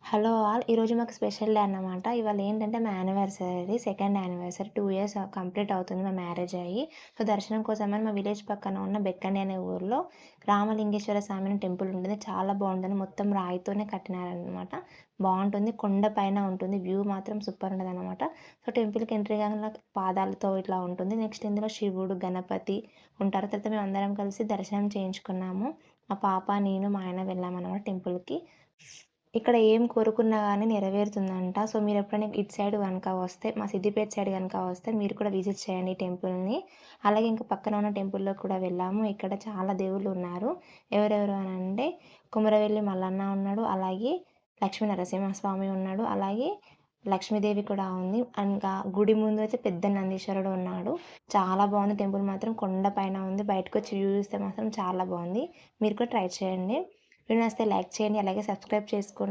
Hello all. ఈరోజు మాకు special day అన్నమాట. ఇవాళ ఏంటంటే మా anniversary, second anniversary 2 years complete అవుతుంది మా మ్యారేజ్ అయ్యి. సో, దర్శనం కోసమని మా విలేజ్ పక్కన ఉన్న బెక్కండి అనే ఊర్లో రామలింగేశ్వర స్వామి అని టెంపుల్ ఉంటుంది. చాలా బావుంటుంది. మొత్తం రాయితోనే కట్టినారనమాట. బావుంటుంది. కొండ పైన ఉంటుంది. వ్యూ మాత్రం సూపర్ ఉంటదనమాట. సో, టెంపుల్‌కి ఎంట్రీ కాంగానే పాదాలతో ఇట్లా ఉంటుంది. నెక్స్ట్ ఇందులో శివుడు, గణపతి ఉంటారు. తర్వాత మేమందరం కలిసి దర్శనం చేయించుకున్నాము. మా పాప, నేను, మా ఆయన వెళ్ళామనమాట టెంపుల్‌కి. ఇక్కడ ఏం కోరుకున్నా గానీ నెరవేరుతుందంట. సో, మీరెప్పుడైనా ఇటు సైడ్ గనక వస్తే, మా సిద్దిపేట సైడ్ గనక వస్తే మీరు కూడా విజిట్ చేయండి ఈ టెంపుల్‌ని. అలాగే ఇంక పక్కన ఉన్న టెంపుల్‌లోకి కూడా వెళ్ళాము. ఇక్కడ చాలా దేవుళ్ళున్నారు. ఎవరెవరు అనంటే కొమురవెల్లి మల్లన్న ఉన్నాడు. అలాగే లక్ష్మీ నరసింహస్వామి ఉన్నాడు. అలాగే లక్ష్మీదేవి కూడా ఉంది. ఇంకా గుడి ముందు అయితే పెద్ద నందీశ్వరుడు ఉన్నాడు. చాలా బావుంది. టెంపుల్ మాత్రం కొండ పైన ఉంది. బయటకొచ్చి వ్యూ చూస్తే మాత్రం చాలా బావుంది. మీరు కూడా ట్రై చేయండి. వీడియో నచ్చితే లైక్ చేయండి. అలాగే సబ్స్క్రైబ్ చేసుకోండి.